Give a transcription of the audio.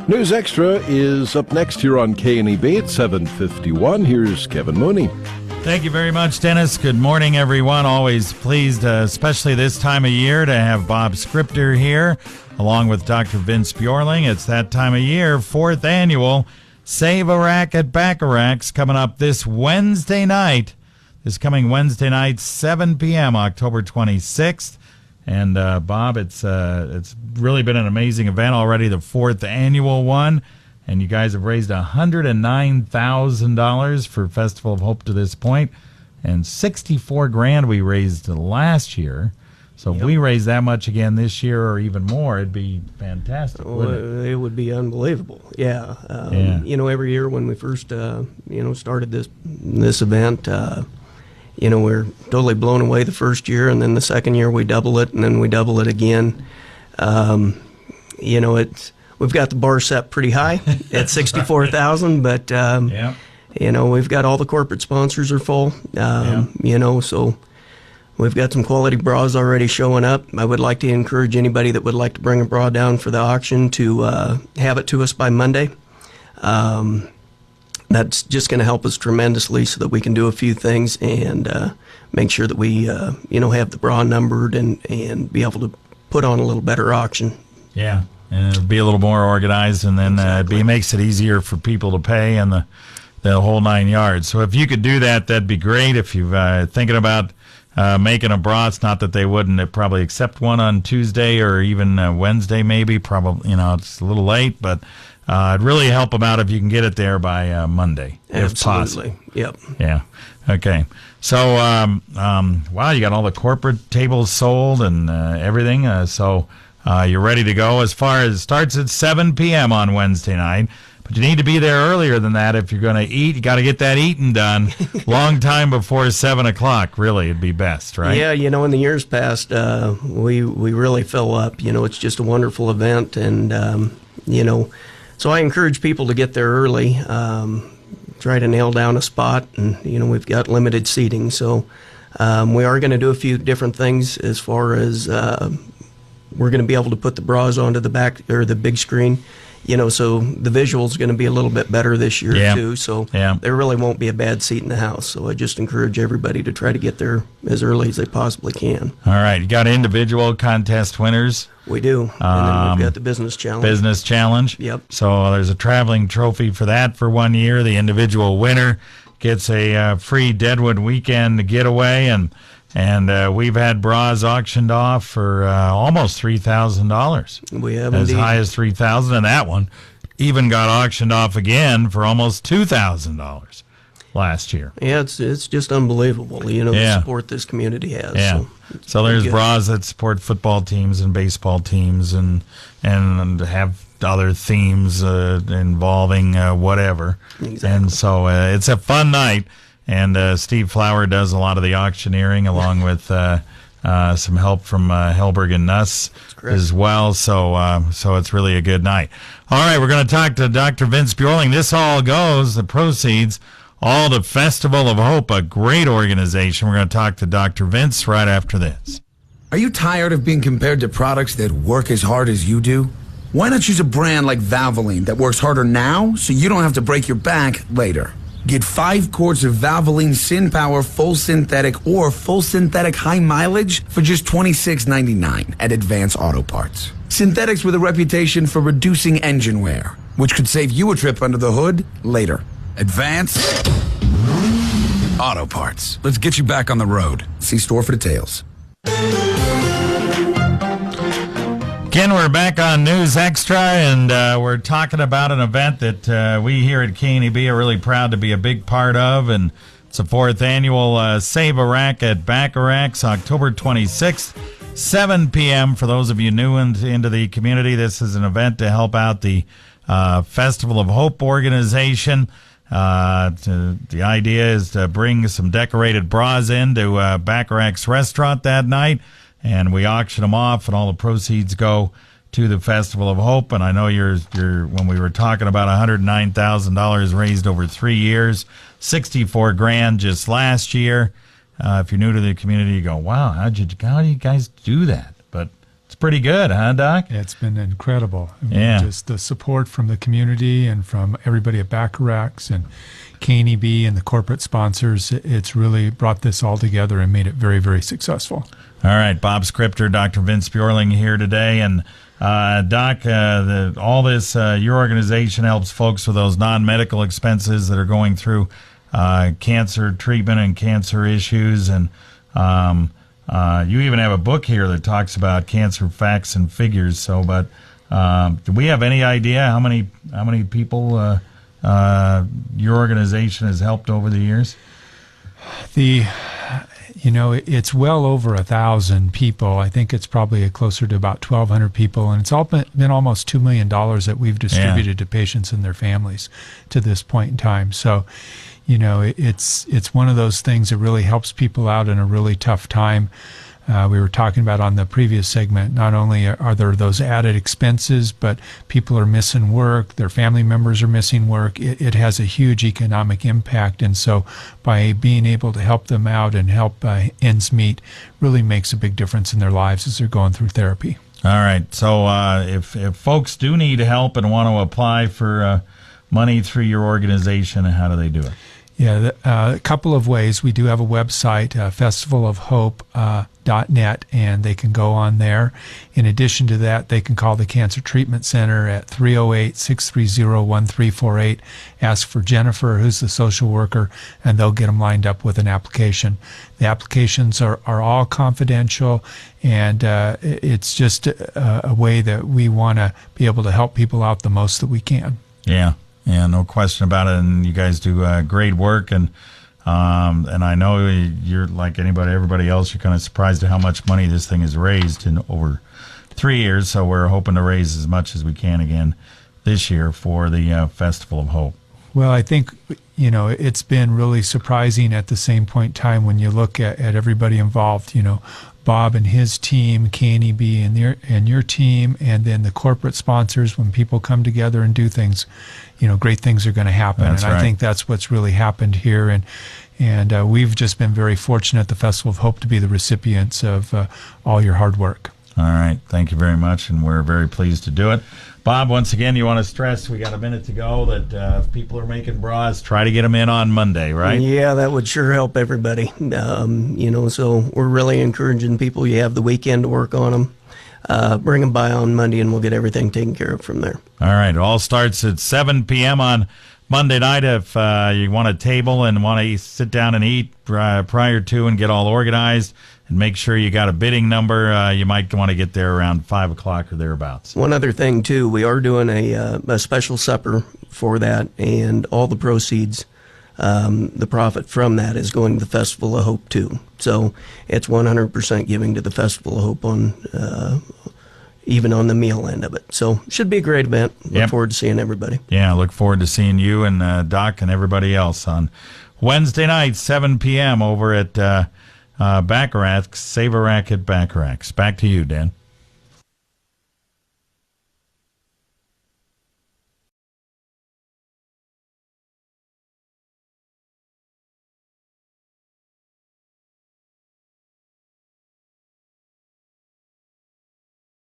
News Extra is up next here on KNEB at 7:51. Here's Kevin Mooney. Thank you very much, Dennis. Good morning, everyone. Always pleased, especially this time of year, to have Bob Scripter here, along with Dr. Vince Bjorling. It's that time of year, 4th annual Save a Rack at Backaracks, coming up this Wednesday night. This coming Wednesday night, 7 p.m., October 26th. And, Bob, it's really been an amazing event already, the 4th annual one. And you guys have raised $109,000 for Festival of Hope to this point, and $64,000 we raised last year. So if we raise that much again this year or even more, it'd be fantastic, wouldn't it? It would be unbelievable. Yeah. You know, every year when we first, started this event, we're totally blown away the first year, and then the second year we double it, and then we double it again. We've got the bar set pretty high at 64,000, but we've got all the corporate sponsors are full. So we've got some quality bras already showing up. I would like to encourage anybody that would like to bring a bra down for the auction to have it to us by Monday. That's just going to help us tremendously so that we can do a few things and make sure that we have the bra numbered and be able to put on a little better auction. Yeah. And it'll be a little more organized, and then it makes it easier for people to pay and the whole 9 yards. So if you could do that, that'd be great. If you're thinking about making a bra, it's not that they wouldn't probably accept one on Tuesday or even Wednesday maybe. Probably, it's a little late, but it'd really help them out if you can get it there by Monday, if possible. Yep. Yeah. Okay. So, wow, you got all the corporate tables sold and everything. You're ready to go. As far as it starts at 7 p.m. on Wednesday night, but you need to be there earlier than that if you're going to eat. You got to get that eating done long time before 7 o'clock. Really, it'd be best, right? Yeah, in the years past, we really fill up. It's just a wonderful event, and so I encourage people to get there early. Try to nail down a spot, and we've got limited seating, so we are going to do a few different things as far as. We're going to be able to put the bras onto the back or the big screen, so the visual's going to be a little bit better this year too. So there really won't be a bad seat in the house. So I just encourage everybody to try to get there as early as they possibly can. All right, you got individual contest winners. We do, and then we've got the business challenge. Business challenge. Yep. So there's a traveling trophy for that for 1 year. The individual winner gets a free Deadwood Weekend Getaway, and we've had bras auctioned off for almost $3,000. We have as indeed. high as $3,000, and that one even got auctioned off again for almost $2,000 last year. Yeah, it's just unbelievable. The support this community has. Yeah. So there's good bras that support football teams and baseball teams and have other themes involving whatever. Exactly. And so it's a fun night. And Steve Flower does a lot of the auctioneering along with some help from Helberg and Nuss as well. So it's really a good night. All right, we're going to talk to Dr. Vince Bjorling. This all goes, the proceeds, all to Festival of Hope, a great organization. We're going to talk to Dr. Vince right after this. Are you tired of being compared to products that work as hard as you do? Why not choose a brand like Valvoline that works harder now so you don't have to break your back later? Get 5 quarts of Valvoline Syn Power Full Synthetic or Full Synthetic High Mileage for just $26.99 at Advance Auto Parts. Synthetics with a reputation for reducing engine wear, which could save you a trip under the hood later. Advance Auto Parts. Let's get you back on the road. See store for details. Again, we're back on News Extra, and we're talking about an event that we here at KNEB are really proud to be a big part of, and it's the 4th annual Save a Rack at Backaracks, October 26th, 7 p.m. For those of you new into the community, this is an event to help out the Festival of Hope organization. The idea is to bring some decorated bras into Backaracks restaurant that night, and we auction them off, and all the proceeds go to the Festival of Hope. And I know you're when we were talking about $109,000 raised over 3 years, $64,000 just last year. If you're new to the community, you go, wow, how do you guys do that? But it's pretty good, huh, Doc? It's been incredible. I mean, Yeah. just the support from the community and from everybody at Backaracks and KNEB and the corporate sponsors. It's really brought this all together and made it very, very successful. All right, Bob Scripter, Dr. Vince Bjorling here today. And Doc, all this, your organization helps folks with those non-medical expenses that are going through cancer treatment and cancer issues. And you even have a book here that talks about cancer facts and figures. So, but do we have any idea how many people your organization has helped over the years? It's well over 1,000 people. I think it's probably closer to about 1,200 people, and it's all been almost $2 million that we've distributed to patients and their families to this point in time. So, it's one of those things that really helps people out in a really tough time. We were talking about on the previous segment, not only are there those added expenses, but people are missing work, their family members are missing work. It has a huge economic impact. And so by being able to help them out and help ends meet really makes a big difference in their lives as they're going through therapy. All right. So if folks do need help and want to apply for money through your organization, how do they do it? Yeah, a couple of ways. We do have a website, festivalofhope.net, and they can go on there. In addition to that, they can call the Cancer Treatment Center at 308-630-1348, ask for Jennifer, who's the social worker, and they'll get them lined up with an application. The applications are all confidential, and it's just a way that we want to be able to help people out the most that we can. Yeah. Yeah, no question about it. And you guys do great work, and I know you're like everybody else. You're kind of surprised at how much money this thing has raised in over 3 years. So we're hoping to raise as much as we can again this year for the Festival of Hope. Well, I think it's been really surprising at the same point in time when you look at everybody involved. Bob and his team, KNEB and your team, and then the corporate sponsors. When people come together and do things, great things are going to happen. That's and right. I think that's what's really happened here. And we've just been very fortunate at the Festival of Hope to be the recipients of all your hard work. All right. Thank you very much, and we're very pleased to do it. Bob, once again, you want to stress, we got a minute to go, that if people are making bras, try to get them in on Monday, right? Yeah, that would sure help everybody. So we're really encouraging people. You have the weekend to work on them. Bring them by on Monday, and we'll get everything taken care of from there. All right. It all starts at 7 p.m. on Monday night. If you want a table and want to sit down and eat prior to and get all organized, and make sure you got a bidding number, you might want to get there around 5 o'clock or thereabouts. One other thing, too, we are doing a special supper for that, and all the proceeds, the profit from that is going to the Festival of Hope, too. So it's 100% giving to the Festival of Hope even on the meal end of it. So should be a great event. Look forward to seeing everybody. Yeah, look forward to seeing you and Doc and everybody else on Wednesday night, 7 p.m. over at Backaracks. Save a racket, Backaracks. Back to you, Dan.